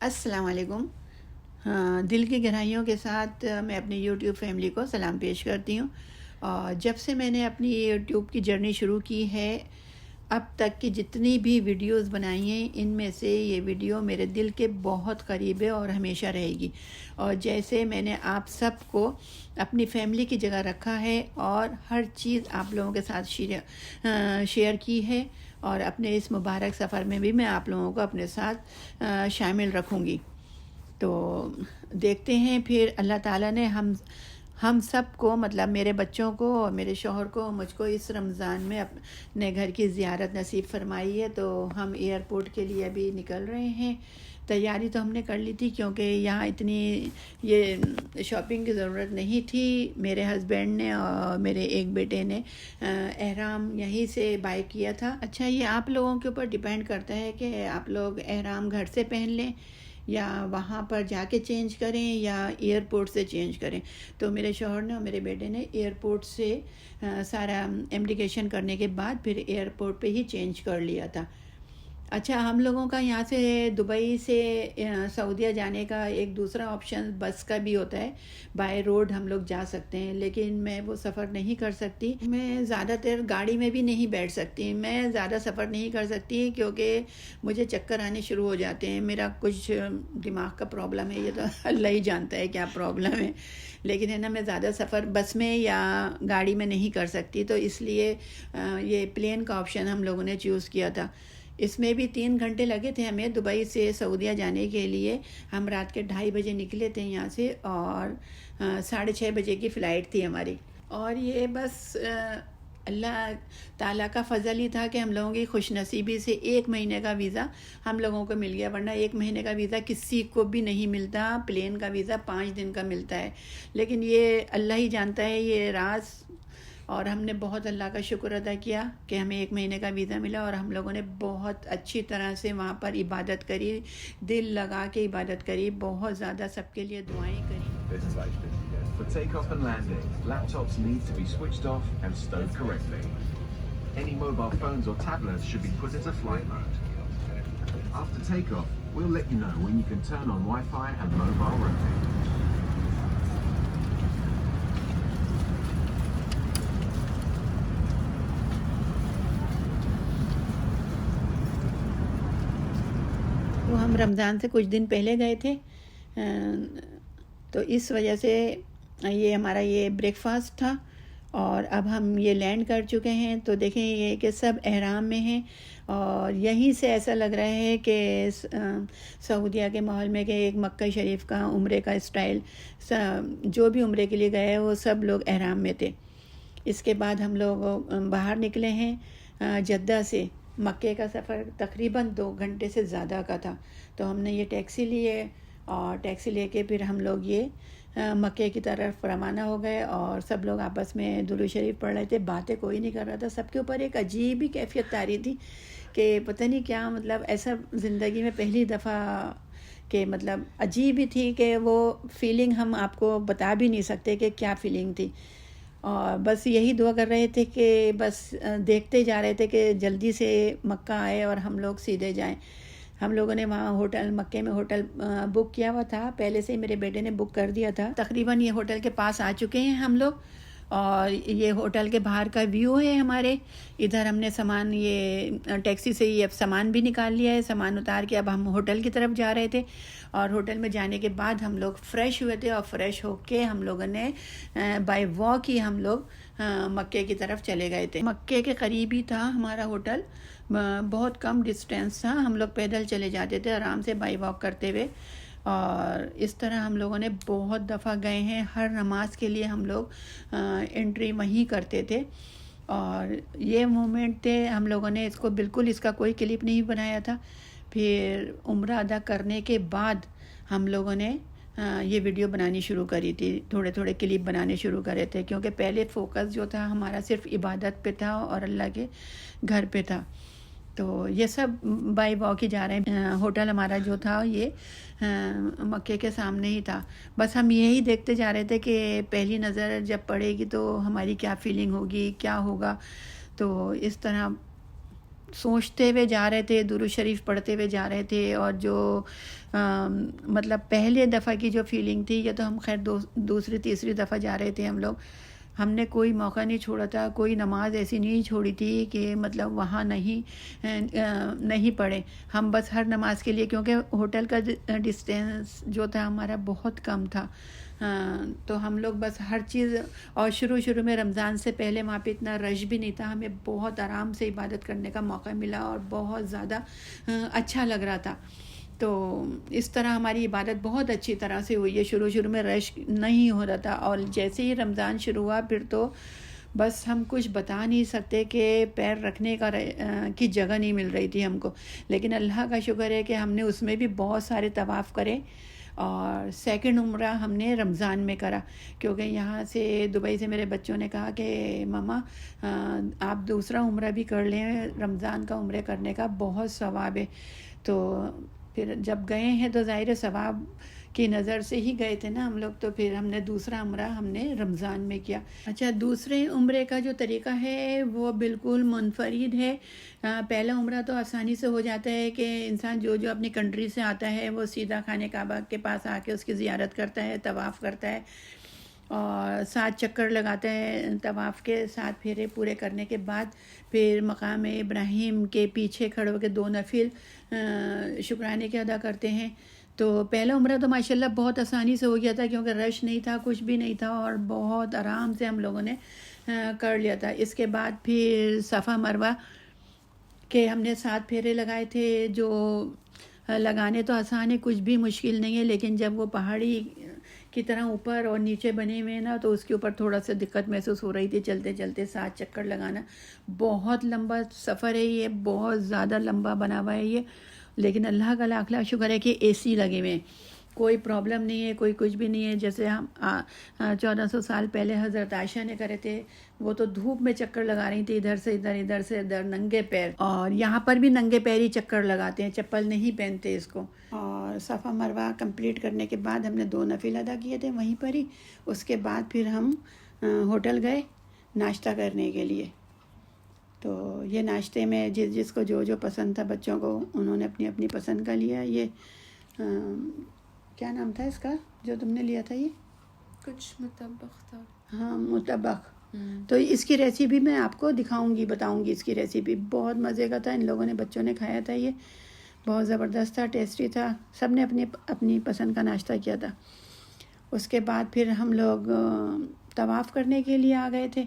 السلام علیکم۔ دل کی گہرائیوں کے ساتھ میں اپنی یوٹیوب فیملی کو سلام پیش کرتی ہوں۔ اور جب سے میں نے اپنی یوٹیوب کی جرنی شروع کی ہے، اب تک کی جتنی بھی ویڈیوز بنائی ہیں، ان میں سے یہ ویڈیو میرے دل کے بہت قریب ہے اور ہمیشہ رہے گی۔ اور جیسے میں نے آپ سب کو اپنی فیملی کی جگہ رکھا ہے اور ہر چیز آپ لوگوں کے ساتھ شیئر کی ہے، اور اپنے اس مبارک سفر میں بھی میں آپ لوگوں کو اپنے ساتھ شامل رکھوں گی۔ تو دیکھتے ہیں پھر اللہ تعالیٰ نے ہم سب کو، مطلب میرے بچوں کو اور میرے شوہر کو، مجھ کو اس رمضان میں اپنے گھر کی زیارت نصیب فرمائی ہے۔ تو ہم ایئرپورٹ کے لیے ابھی نکل رہے ہیں۔ تیاری تو ہم نے کر لی تھی، کیونکہ یہاں اتنی یہ شاپنگ کی ضرورت نہیں تھی۔ میرے ہسبینڈ نے اور میرے ایک بیٹے نے احرام یہیں سے بائی کیا تھا۔ اچھا، یہ آپ لوگوں کے اوپر ڈیپینڈ کرتا ہے کہ آپ لوگ احرام گھر سے پہن لیں یا وہاں پر جا کے چینج کریں یا ایئرپورٹ سے چینج کریں۔ تو میرے شوہر نے اور میرے بیٹے نے ایئرپورٹ سے سارا امڈیکیشن کرنے کے بعد پھر ایئرپورٹ پہ ہی چینج کر لیا تھا۔ اچھا، ہم لوگوں کا یہاں سے دبئی سے سعودیہ جانے کا ایک دوسرا آپشن بس کا بھی ہوتا ہے۔ بائی روڈ ہم لوگ جا سکتے ہیں، لیکن میں وہ سفر نہیں کر سکتی۔ میں زیادہ تر گاڑی میں بھی نہیں بیٹھ سکتی، میں زیادہ سفر نہیں کر سکتی، کیونکہ مجھے چکر آنے شروع ہو جاتے ہیں۔ میرا کچھ دماغ کا پرابلم ہے، یہ تو اللہ ہی جانتا ہے کیا پرابلم ہے، لیکن ہے نا، میں زیادہ سفر بس میں یا گاڑی میں نہیں کر سکتی۔ تو اس لیے یہ پلین کا آپشن ہم لوگوں نے چوز کیا تھا۔ اس میں بھی 3 گھنٹے لگے تھے ہمیں دبئی سے سعودیہ جانے کے لیے۔ ہم رات کے 2:30 بجے نکلے تھے یہاں سے، اور 6:30 بجے کی فلائٹ تھی ہماری۔ اور یہ بس اللہ تعالیٰ کا فضل ہی تھا کہ ہم لوگوں کی خوش نصیبی سے 1 مہینے کا ویزا ہم لوگوں کو مل گیا، ورنہ 1 مہینے کا ویزا کسی کو بھی نہیں ملتا۔ پلین کا ویزا 5 دن کا ملتا ہے، لیکن یہ اللہ ہی جانتا ہے یہ راز۔ اور ہم نے بہت اللہ کا شکر ادا کیا کہ ہمیں 1 مہینے کا ویزا ملا، اور ہم لوگوں نے بہت اچھی طرح سے وہاں پر عبادت کری، دل لگا کے عبادت کری، بہت زیادہ سب کے لیے دعائیں کری۔ For takeoff and landing, laptops need to be switched off and stowed correctly. Any mobile phones or tablets should be put into flight mode. After takeoff, we'll let you know when you can turn on Wi-Fi and mobile roaming. تو ہم رمضان سے کچھ دن پہلے گئے تھے، تو اس وجہ سے یہ ہمارا یہ بریک فاسٹ تھا، اور اب ہم یہ لینڈ کر چکے ہیں۔ تو دیکھیں یہ کہ سب احرام میں ہیں، اور یہیں سے ایسا لگ رہا ہے کہ سعودیہ کے ماحول میں کہ ایک مکہ شریف کا عمرے کا اسٹائل، جو بھی عمرے کے لیے گئے وہ سب لوگ احرام میں تھے۔ اس کے بعد ہم لوگ باہر نکلے ہیں جدہ سے۔ مکے کا سفر تقریباً 2 گھنٹے سے زیادہ کا تھا، تو ہم نے یہ ٹیکسی لیے، اور ٹیکسی لے کے پھر ہم لوگ یہ مکے کی طرف روانہ ہو گئے، اور سب لوگ آپس میں درود شریف پڑھ رہے تھے، باتیں کوئی نہیں کر رہا تھا۔ سب کے اوپر ایک عجیب ہی کیفیت طاری تھی کہ پتہ نہیں کیا، مطلب ایسا زندگی میں پہلی دفعہ کہ مطلب عجیب ہی تھی کہ وہ فیلنگ ہم آپ کو بتا بھی نہیں سکتے کہ کیا فیلنگ تھی۔ اور بس یہی دعا کر رہے تھے کہ بس دیکھتے جا رہے تھے کہ جلدی سے مکہ آئے اور ہم لوگ سیدھے جائیں۔ ہم لوگوں نے وہاں ہوٹل، مکے میں ہوٹل بک کیا ہوا تھا، پہلے سے ہی میرے بیٹے نے بک کر دیا تھا۔ تقریباً یہ ہوٹل کے پاس آ چکے ہیں ہم لوگ، اور یہ ہوٹل کے باہر کا ویو ہے ہمارے۔ ادھر ہم نے سامان، یہ ٹیکسی سے ہی اب سامان بھی نکال لیا ہے، سامان اتار کے اب ہم ہوٹل کی طرف جا رہے تھے۔ اور ہوٹل میں جانے کے بعد ہم لوگ فریش ہوئے تھے، اور فریش ہو کے ہم لوگوں نے بائی واک ہی ہم لوگ مکے کی طرف چلے گئے تھے۔ مکے کے قریب ہی تھا ہمارا ہوٹل، بہت کم ڈسٹینس تھا، ہم لوگ پیدل چلے جاتے تھے آرام سے بائی واک کرتے ہوئے۔ اور اس طرح ہم لوگوں نے بہت دفعہ گئے ہیں، ہر نماز کے لیے ہم لوگ انٹری وہیں کرتے تھے۔ اور یہ مومنٹ تھے، ہم لوگوں نے اس کو بالکل، اس کا کوئی کلپ نہیں بنایا تھا۔ پھر عمرہ ادا کرنے کے بعد ہم لوگوں نے یہ ویڈیو بنانی شروع کری تھی، تھوڑے تھوڑے کلپ بنانے شروع کرے تھے، کیونکہ پہلے فوکس جو تھا ہمارا صرف عبادت پہ تھا اور اللہ کے گھر پہ تھا۔ تو یہ سب بائی واک ہی جا رہے ہیں۔ ہوٹل ہمارا جو تھا یہ مکے کے سامنے ہی تھا، بس ہم یہی دیکھتے جا رہے تھے کہ پہلی نظر جب پڑے گی تو ہماری کیا فیلنگ ہوگی، کیا ہوگا۔ تو اس طرح سوچتے ہوئے جا رہے تھے, درود شریف پڑھتے ہوئے جا رہے تھے, اور جو مطلب پہلے دفعہ کی جو فیلنگ تھی, یہ تو ہم خیر دوسری تیسری دفعہ جا رہے تھے ہم لوگ, ہم نے کوئی موقع نہیں چھوڑا تھا, کوئی نماز ایسی نہیں چھوڑی تھی کہ مطلب وہاں نہیں پڑھے ہم, بس ہر نماز کے لیے, کیونکہ ہوٹل کا ڈسٹینس جو تھا ہمارا بہت کم تھا, تو ہم لوگ بس ہر چیز, اور شروع میں رمضان سے پہلے وہاں پہ اتنا رش بھی نہیں تھا, ہمیں بہت آرام سے عبادت کرنے کا موقع ملا اور بہت زیادہ اچھا لگ رہا تھا. تو اس طرح ہماری عبادت بہت اچھی طرح سے ہوئی ہے. شروع میں رش نہیں ہو رہا تھا, اور جیسے ہی رمضان شروع ہوا پھر تو بس ہم کچھ بتا نہیں سکتے کہ پیر رکھنے کی جگہ نہیں مل رہی تھی ہم کو. لیکن اللہ کا شکر ہے کہ ہم نے اس میں بھی بہت سارے طواف کرے, اور سیکنڈ عمرہ ہم نے رمضان میں کرا, کیونکہ یہاں سے دبئی سے میرے بچوں نے کہا کہ ماما آپ دوسرا عمرہ بھی کر لیں, رمضان کا عمرے کرنے کا بہت ثواب ہے. تو پھر جب گئے ہیں تو ظاہر ثواب کی نظر سے ہی گئے تھے نا ہم لوگ, تو پھر ہم نے دوسرا عمرہ ہم نے رمضان میں کیا. اچھا, دوسرے عمرے کا جو طریقہ ہے وہ بالکل منفرد ہے. پہلا عمرہ تو آسانی سے ہو جاتا ہے کہ انسان جو اپنی کنٹری سے آتا ہے وہ سیدھا خانہ کعبہ کے پاس آ کے اس کی زیارت کرتا ہے, طواف کرتا ہے, اور 7 چکر لگاتا ہے. طواف کے 7 پھیرے پورے کرنے کے بعد پھر مقام ابراہیم کے پیچھے کھڑے ہو کے 2 نفل شکرانے کے ادا کرتے ہیں. تو پہلا عمرہ تو ماشاءاللہ بہت آسانی سے ہو گیا تھا, کیونکہ رش نہیں تھا, کچھ بھی نہیں تھا, اور بہت آرام سے ہم لوگوں نے کر لیا تھا. اس کے بعد پھر صفا مروہ کے ہم نے 7 پھیرے لگائے تھے, جو لگانے تو آسان ہے, کچھ بھی مشکل نہیں ہے, لیکن جب وہ پہاڑی کی طرح اوپر اور نیچے بنے ہوئے نا, تو اس کے اوپر تھوڑا سا دقت محسوس ہو رہی تھی. چلتے 7 چکر لگانا بہت لمبا سفر ہے, یہ بہت زیادہ لمبا بنا ہوا ہے یہ, لیکن اللہ کا لاکھ لاکھ شکر ہے کہ اے سی لگے ہوئے ہیں, کوئی پرابلم نہیں ہے, کوئی کچھ بھی نہیں ہے. جیسے ہم 1400 سال پہلے حضرت عائشہ نے کرے تھے, وہ تو دھوپ میں چکر لگا رہی تھی, ادھر سے ادھر ننگے پیر, اور یہاں پر بھی ننگے پیر ہی چکر لگاتے ہیں, چپل نہیں پہنتے اس کو. اور صفا مروہ کمپلیٹ کرنے کے بعد ہم نے 2 نفل ادا کیے تھے وہیں پر ہی. اس کے بعد پھر ہم ہوٹل گئے ناشتہ کرنے کے لیے. تو یہ ناشتے میں جس کو جو پسند تھا بچوں کو, انہوں نے اپنی اپنی پسند کا لیا. یہ کیا نام تھا اس کا جو تم نے لیا تھا, یہ کچھ مطبخ تھا. ہاں, مطبخ. تو اس کی ریسیپی میں آپ کو بتاؤں گی. اس کی ریسیپی بہت مزے کا تھا, ان لوگوں نے بچوں نے کھایا تھا, یہ بہت زبردست تھا, ٹیسٹی تھا. سب نے اپنی پسند کا ناشتہ کیا تھا. اس کے بعد پھر ہم لوگ طواف کرنے کے لیے آ گئے تھے.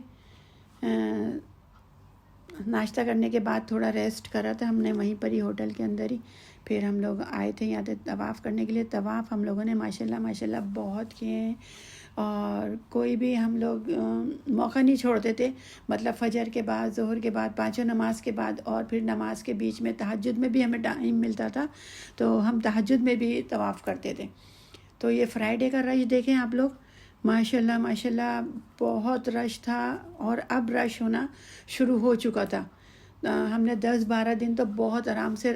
ناشتہ کرنے کے بعد تھوڑا ریسٹ کرا تھا ہم نے وہیں پر ہی ہوٹل کے اندر ہی. پھر ہم لوگ آئے تھے یہاں طواف کرنے کے لیے. طواف ہم لوگوں نے ماشاءاللہ بہت کیے ہیں, اور کوئی بھی ہم لوگ موقع نہیں چھوڑتے تھے. مطلب فجر کے بعد, ظہر کے بعد, 5 نماز کے بعد, اور پھر نماز کے بیچ میں تہجد میں بھی ہمیں ٹائم ملتا تھا, تو ہم تہجد میں بھی طواف کرتے تھے. تو یہ فرائیڈے کا رش دیکھیں آپ لوگ, ماشاءاللہ بہت رش تھا, اور اب رش ہونا شروع ہو چکا تھا. ہم نے 10-12 دن تو بہت آرام سے,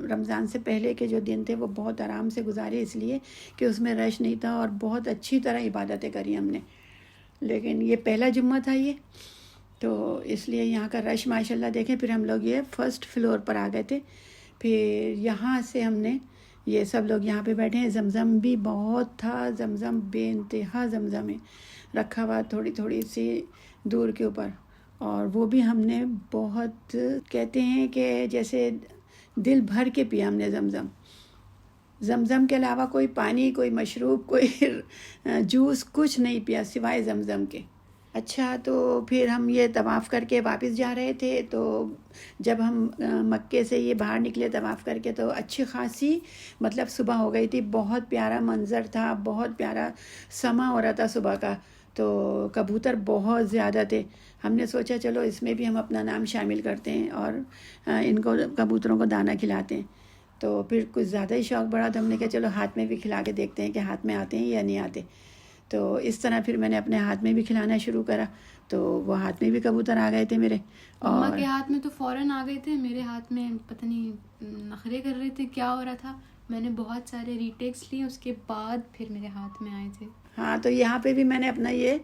رمضان سے پہلے کے جو دن تھے وہ بہت آرام سے گزارے, اس لیے کہ اس میں رش نہیں تھا, اور بہت اچھی طرح عبادتیں کری ہم نے. لیکن یہ پہلا جمعہ تھا یہ, تو اس لیے یہاں کا رش ماشاءاللہ دیکھیں. پھر ہم لوگ یہ فرسٹ فلور پر آ گئے تھے. پھر یہاں سے ہم نے یہ سب لوگ یہاں پہ بیٹھے ہیں. زمزم بھی بہت تھا, زمزم بے انتہا زمزم ہے رکھا ہوا تھوڑی سی دور کے اوپر, اور وہ بھی ہم نے بہت, کہتے ہیں کہ جیسے دل بھر کے پیا ہم نے زمزم کے علاوہ کوئی پانی, کوئی مشروب, کوئی جوس کچھ نہیں پیا سوائے زمزم کے. اچھا, تو پھر ہم یہ طواف کر کے واپس جا رہے تھے. تو جب ہم مکے سے یہ باہر نکلے طواف کر کے, تو اچھی خاصی مطلب صبح ہو گئی تھی. بہت پیارا منظر تھا, بہت پیارا سما ہو رہا تھا صبح کا. تو کبوتر بہت زیادہ تھے. ہم نے سوچا چلو اس میں بھی ہم اپنا نام شامل کرتے ہیں, اور ان کو کبوتروں کو دانہ کھلاتے ہیں. تو پھر کچھ زیادہ ہی شوق بڑھا, تو ہم نے کہا چلو ہاتھ میں بھی کھلا کے دیکھتے ہیں کہ ہاتھ میں آتے ہیں یا نہیں آتے. تو اس طرح پھر میں نے اپنے ہاتھ میں بھی کھلانا شروع کرا, تو وہ ہاتھ میں بھی کبوتر آ گئے تھے میرے. ماما کے ہاتھ میں تو فوراً آ گئے تھے, میرے ہاتھ میں پتہ نہیں نخرے کر رہے تھے, کیا ہو رہا تھا. میں نے بہت سارے ریٹیکس لیے, اس کے بعد پھر میرے ہاتھ میں آئے تھے. ہاں, تو یہاں پہ بھی میں نے اپنا یہ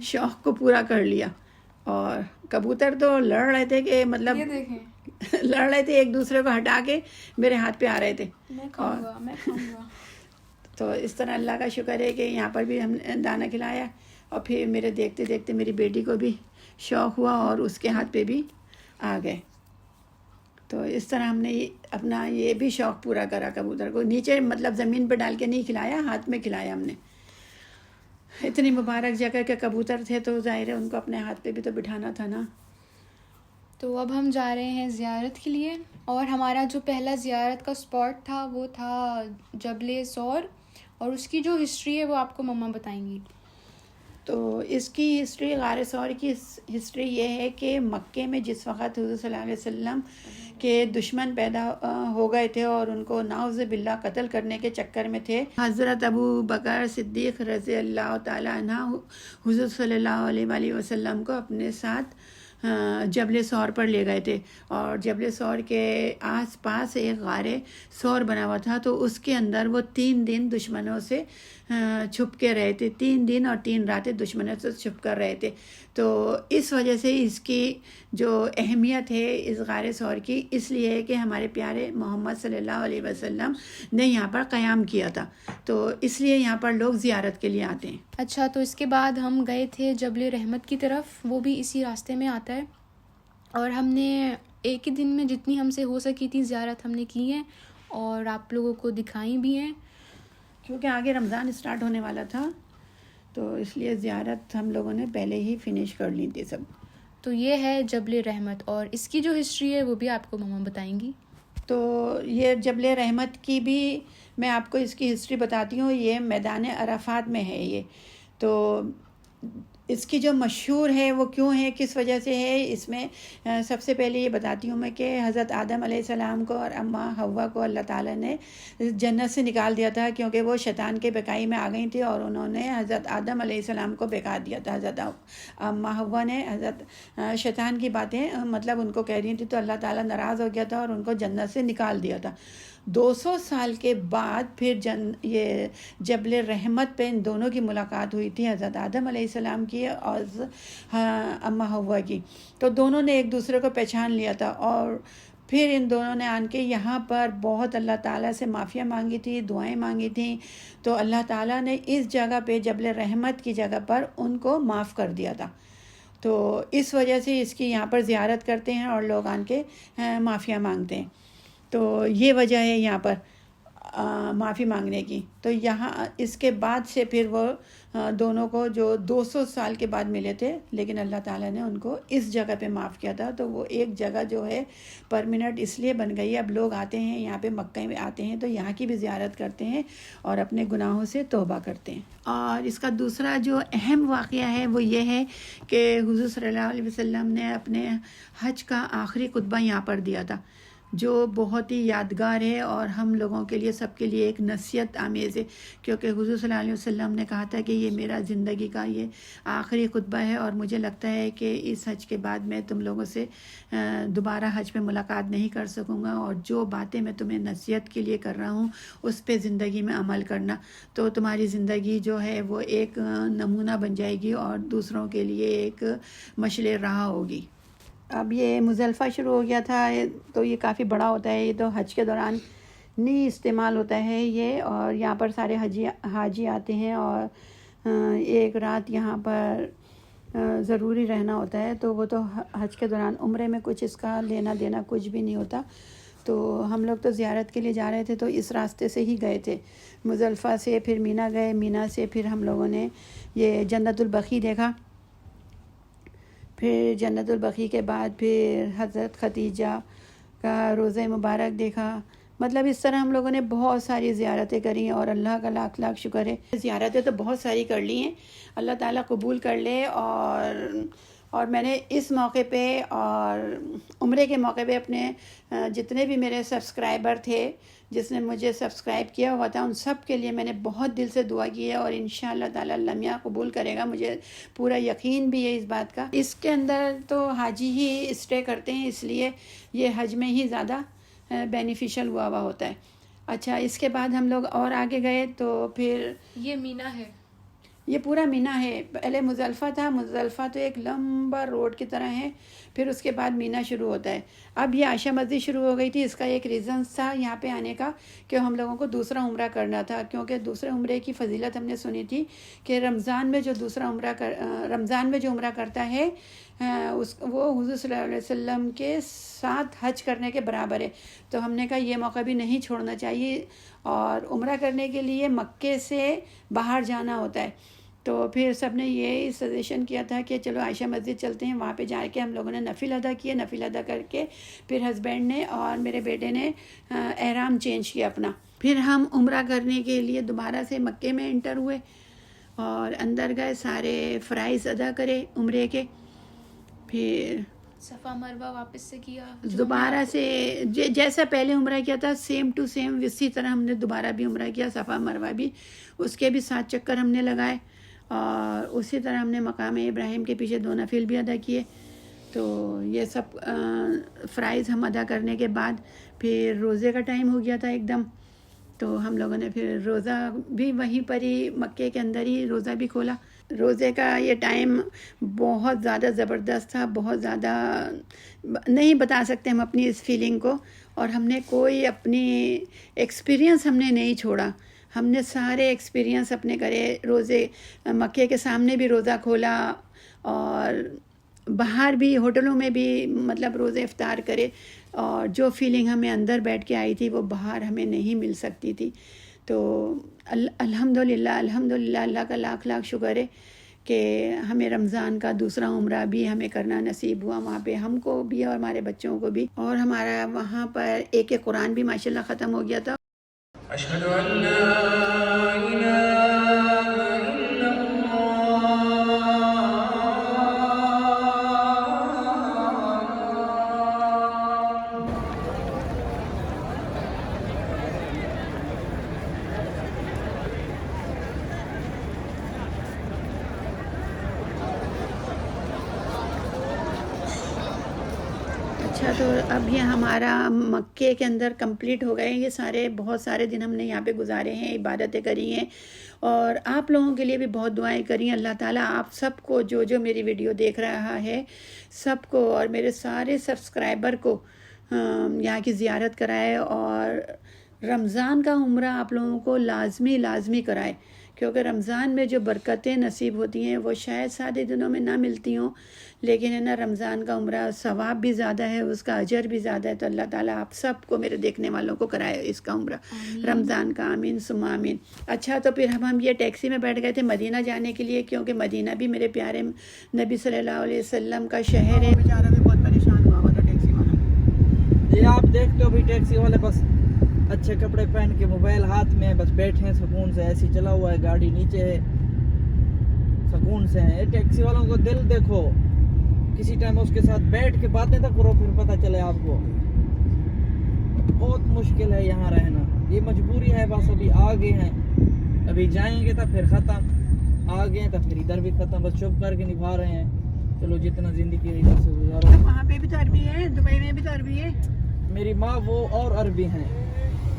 شوق کو پورا کر لیا. اور کبوتر تو لڑ رہے تھے کہ مطلب یہ دیکھیں لڑ رہے تھے ایک دوسرے کو ہٹا کے میرے ہاتھ پہ آ رہے تھے. میں کھاؤں گا. تو اس طرح اللہ کا شکر ہے کہ یہاں پر بھی ہم نے دانہ کھلایا, اور پھر میرے دیکھتے دیکھتے میری بیٹی کو بھی شوق ہوا اور اس کے ہاتھ پہ بھی آ گئے. تو اس طرح ہم نے اپنا یہ بھی شوق پورا کرا. کبوتر کو نیچے مطلب زمین پہ ڈال کے نہیں کھلایا, ہاتھ میں کھلایا ہم نے. اتنی مبارک جگہ کے کبوتر تھے تو ظاہر ہے ان کو اپنے ہاتھ پہ بھی تو بٹھانا تھا نا. تو اب ہم جا رہے ہیں زیارت کے لیے, اور ہمارا جو پہلا زیارت کا اسپاٹ تھا وہ تھا جبل سور, اور اس کی جو ہسٹری ہے وہ آپ کو مما بتائیں گی. تو اس کی ہسٹری, غار ثور کی ہسٹری یہ ہے کہ مکے میں جس وقت حضور صلی اللہ علیہ وسلم کے دشمن پیدا ہو گئے تھے اور ان کو نعوذ باللہ قتل کرنے کے چکر میں تھے, حضرت ابو بکر صدیق رضی اللہ تعالی عنہ حضور صلی اللہ علیہ وآلہ وسلم کو اپنے ساتھ جبل ثور پر لے گئے تھے. اور جبل ثور کے آس پاس ایک غار ثور بنا ہوا تھا, تو اس کے اندر وہ 3 دن دشمنوں سے چھپ کے رہے تھے. 3 دن اور 3 راتیں دشمنوں سے چھپ کر رہے تھے. تو اس وجہ سے اس کی جو اہمیت ہے اس غار ثور کی, اس لیے ہے کہ ہمارے پیارے محمد صلی اللہ علیہ وسلم نے یہاں پر قیام کیا تھا, تو اس لیے یہاں پر لوگ زیارت کے لیے آتے ہیں. اچھا, تو اس کے بعد ہم گئے تھے جبل رحمت کی طرف, وہ بھی اسی راستے میں آتا ہے, اور ہم نے ایک ہی دن میں جتنی ہم سے ہو سکی تھی زیارت ہم نے کی ہیں, اور آپ لوگوں کو دکھائیں بھی ہیں, کیونکہ آگے رمضان اسٹارٹ ہونے والا تھا, تو اس لیے زیارت ہم لوگوں نے پہلے ہی فنش کر لی تھی سب. تو یہ ہے جبل رحمت, اور اس کی جو ہسٹری ہے وہ بھی آپ کو مما بتائیں گی. تو یہ جبل رحمت کی بھی میں آپ کو اس کی ہسٹری بتاتی ہوں. یہ میدان عرفات میں ہے یہ. تو اس کی جو مشہور ہے وہ کیوں ہے, کس وجہ سے ہے, اس میں سب سے پہلے یہ بتاتی ہوں میں کہ حضرت آدم علیہ السلام کو اور اماں حوا کو اللہ تعالیٰ نے جنت سے نکال دیا تھا, کیونکہ وہ شیطان کے بہکائی میں آ گئی تھی اور انہوں نے حضرت آدم علیہ السلام کو بہکا دیا تھا. حضرت اماں حوا نے حضرت شیطان کی باتیں مطلب ان کو کہہ رہی تھی, تو اللہ تعالیٰ ناراض ہو گیا تھا اور ان کو جنت سے نکال دیا تھا. 200 سال کے بعد پھر یہ جبل رحمت پہ ان دونوں کی ملاقات ہوئی تھی, حضرت آدم علیہ السلام کی اور اماں حوا کی. تو دونوں نے ایک دوسرے کو پہچان لیا تھا, اور پھر ان دونوں نے آن کے یہاں پر بہت اللہ تعالیٰ سے معافیاں مانگی تھی, دعائیں مانگی تھیں. تو اللہ تعالیٰ نے اس جگہ پہ جبل رحمت کی جگہ پر ان کو معاف کر دیا تھا. تو اس وجہ سے اس کی یہاں پر زیارت کرتے ہیں اور لوگ آن کے معافیاں مانگتے ہیں. تو یہ وجہ ہے یہاں پر معافی مانگنے کی. تو یہاں اس کے بعد سے پھر وہ دونوں کو جو 200 سال کے بعد ملے تھے, لیکن اللہ تعالیٰ نے ان کو اس جگہ پہ معاف کیا تھا. تو وہ ایک جگہ جو ہے پرمیننٹ اس لیے بن گئی ہے, اب لوگ آتے ہیں یہاں پہ, مکہ میں آتے ہیں تو یہاں کی بھی زیارت کرتے ہیں اور اپنے گناہوں سے توبہ کرتے ہیں. اور اس کا دوسرا جو اہم واقعہ ہے وہ یہ ہے کہ حضور صلی اللہ علیہ وسلم نے اپنے حج کا آخری خطبہ یہاں پر دیا تھا, جو بہت ہی یادگار ہے اور ہم لوگوں کے لیے سب کے لیے ایک نصیحت آمیز ہے, کیونکہ حضور صلی اللہ علیہ وسلم نے کہا تھا کہ یہ میرا زندگی کا یہ آخری خطبہ ہے, اور مجھے لگتا ہے کہ اس حج کے بعد میں تم لوگوں سے دوبارہ حج میں ملاقات نہیں کر سکوں گا, اور جو باتیں میں تمہیں نصیحت کے لیے کر رہا ہوں اس پہ زندگی میں عمل کرنا, تو تمہاری زندگی جو ہے وہ ایک نمونہ بن جائے گی اور دوسروں کے لیے ایک مشعل راہ ہوگی. اب یہ مزدلفہ شروع ہو گیا تھا, تو یہ کافی بڑا ہوتا ہے, یہ تو حج کے دوران نہیں استعمال ہوتا ہے یہ, اور یہاں پر سارے حاجی آتے ہیں اور ایک رات یہاں پر ضروری رہنا ہوتا ہے. تو وہ تو حج کے دوران, عمرے میں کچھ اس کا لینا دینا کچھ بھی نہیں ہوتا. تو ہم لوگ تو زیارت کے لیے جا رہے تھے تو اس راستے سے ہی گئے تھے, مزدلفہ سے پھر مینا گئے, مینا سے پھر ہم لوگوں نے یہ جنت البقیع دیکھا, پھر جنت البقیع کے بعد پھر حضرت ختیجہ کا روضہ مبارک دیکھا. مطلب اس طرح ہم لوگوں نے بہت ساری زیارتیں کری, اور اللہ کا لاکھ لاکھ شکر ہے, زیارتیں تو بہت ساری کر لی ہیں, اللہ تعالیٰ قبول کر لے. اور میں نے اس موقع پہ اور عمرے کے موقع پہ اپنے جتنے بھی میرے سبسکرائبر تھے, جس نے مجھے سبسکرائب کیا ہوا تھا, ان سب کے لیے میں نے بہت دل سے دعا کی ہے, اور انشاءاللہ تعالی اللہ میاں قبول کرے گا, مجھے پورا یقین بھی ہے اس بات کا. اس کے اندر تو حاجی ہی اسٹے کرتے ہیں, اس لیے یہ حج میں ہی زیادہ بینیفیشل ہوا ہوتا ہے. اچھا, اس کے بعد ہم لوگ اور آگے گئے تو پھر یہ مینا ہے, یہ پورا مینا ہے. پہلے مزدلفہ تھا. مزدلفہ تو ایک لمبا روڈ کی طرح ہے, پھر اس کے بعد مینا شروع ہوتا ہے. اب یہ عائشہ مسجد شروع ہو گئی تھی. اس کا ایک ریزنس تھا یہاں پہ آنے کا کہ ہم لوگوں کو دوسرا عمرہ کرنا تھا, کیونکہ دوسرے عمرے کی فضیلت ہم نے سنی تھی کہ رمضان میں جو عمرہ کرتا ہے وہ حضور صلی اللہ علیہ وسلم کے ساتھ حج کرنے کے برابر ہے. تو ہم نے کہا یہ موقع بھی نہیں چھوڑنا چاہیے, اور عمرہ کرنے کے لیے مکے سے باہر جانا ہوتا ہے. تو پھر سب نے یہ سجیشن کیا تھا کہ چلو عائشہ مسجد چلتے ہیں. وہاں پہ جا کے ہم لوگوں نے نفل ادا کیے. نفل ادا کر کے پھر ہسبینڈ نے اور میرے بیٹے نے احرام چینج کیا اپنا. پھر ہم عمرہ کرنے کے لیے دوبارہ سے مکے میں انٹر ہوئے اور اندر گئے, سارے فرائض ادا کرے عمرے کے. پھر صفا مروہ واپس سے کیا دوبارہ سے, جیسا پہلے عمرہ کیا تھا سیم ٹو سیم اسی طرح ہم نے دوبارہ بھی عمرہ کیا. صفا مروہ بھی, اس کے بھی 7 چکر ہم نے لگائے, اور اسی طرح ہم نے مقام ابراہیم کے پیچھے 2 نفل بھی ادا کیے. تو یہ سب فرائض ہم ادا کرنے کے بعد پھر روزے کا ٹائم ہو گیا تھا ایک دم. تو ہم لوگوں نے پھر روزہ بھی وہیں پر ہی مکے کے اندر ہی روزہ بھی کھولا. روزے کا یہ ٹائم بہت زیادہ زبردست تھا, بہت زیادہ نہیں بتا سکتے ہم اپنی اس فیلنگ کو. اور ہم نے کوئی اپنی ایکسپیرینس ہم نے نہیں چھوڑا. ہم نے سارے ایکسپیرینس اپنے کرے. روزے مکے کے سامنے بھی روزہ کھولا, اور باہر بھی ہوٹلوں میں بھی مطلب روزے افطار کرے. اور جو فیلنگ ہمیں اندر بیٹھ کے آئی تھی وہ باہر ہمیں نہیں مل سکتی تھی. تو الحمدللہ اللہ کا لاکھ لاکھ شکر ہے کہ ہمیں رمضان کا دوسرا عمرہ بھی ہمیں کرنا نصیب ہوا, وہاں پہ ہم کو بھی اور ہمارے بچوں کو بھی. اور ہمارا وہاں پر ایک قرآن بھی ماشاءاللہ ختم ہو گیا تھا. اشہد ان لا الہ الا اچھا, تو اب یہ ہمارا مکے کے اندر کمپلیٹ ہو گئے. یہ سارے بہت سارے دن ہم نے یہاں پہ گزارے ہیں, عبادتیں کری ہیں, اور آپ لوگوں کے لیے بھی بہت دعائیں کری ہیں. اللہ تعالیٰ آپ سب کو جو میری ویڈیو دیکھ رہا ہے سب کو, اور میرے سارے سبسکرائبر کو یہاں کی زیارت کرائے, اور رمضان کا عمرہ آپ لوگوں کو لازمی کرائے, کیونکہ رمضان میں جو برکتیں نصیب ہوتی ہیں وہ شاید سادے دنوں میں نہ ملتی ہوں, لیکن ہے نا رمضان کا عمرہ ثواب بھی زیادہ ہے, اس کا اجر بھی زیادہ ہے. تو اللہ تعالیٰ آپ سب کو, میرے دیکھنے والوں کو کرائے اس کا عمرہ رمضان کا. آمین ثم آمین. اچھا, تو پھر ہم یہ ٹیکسی میں بیٹھ گئے تھے مدینہ جانے کے لیے, کیونکہ مدینہ بھی میرے پیارے نبی صلی اللہ علیہ وسلم کا شہر ہے. بیچارہ بھی بہت پریشان ہوا تھا ٹیکسی والا. یہ آپ دیکھتے ہو بھی ٹیکسی والے بس اچھے کپڑے پہن کے موبائل ہاتھ میں بس بیٹھے ہیں سکون سے, ایسی چلا ہوا ہے, گاڑی نیچے ہے, سکون سے ہیں. ٹیکسی والوں کو دل دیکھو, کسی ٹائم اس کے ساتھ بیٹھ کے باتیں تو کرو, پھر پتہ چلے آپ کو. بہت مشکل ہے یہاں رہنا, یہ مجبوری ہے بس. ابھی آگے ہیں, ابھی جائیں گے تو پھر ختم, آگے ہیں تو پھر ادھر بھی ختم. بس چپ کر کے نبھا رہے ہیں. چلو جتنا زندگی ہے ادھر سے گزارو. وہاں پہ بھی تو عربی ہے, دبئی میں بھی تو عربی ہے. میری ماں وہ اور عربی ہیں,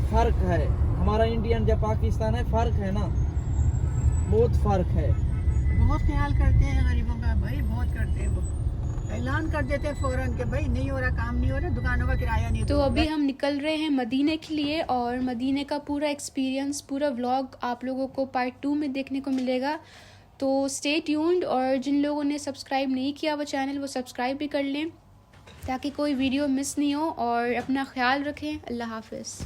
فرق ہے. ہمارا انڈین جب پاکستان ہے فرق ہے نا, بہت فرق ہے. بہت خیال کرتے ہیں غریبوں کا بھائی, بہت کرتے ہیں. وہ اعلان کر دیتے ہیں فوراً کہ بھائی نہیں ہو رہا, کام نہیں ہو رہا, دکانوں کا کرایہ نہیں. تو ابھی ہم نکل رہے ہیں مدینے کے لیے, اور مدینے کا پورا ایکسپیرینس, پورا ولاگ آپ لوگوں کو پارٹ 2 میں دیکھنے کو ملے گا. تو اسٹے ٹیونڈ, اور جن لوگوں نے سبسکرائب نہیں کیا وہ چینل وہ سبسکرائب بھی کر لیں تاکہ کوئی ویڈیو مس نہیں ہو. اور اپنا خیال رکھیں. اللہ حافظ.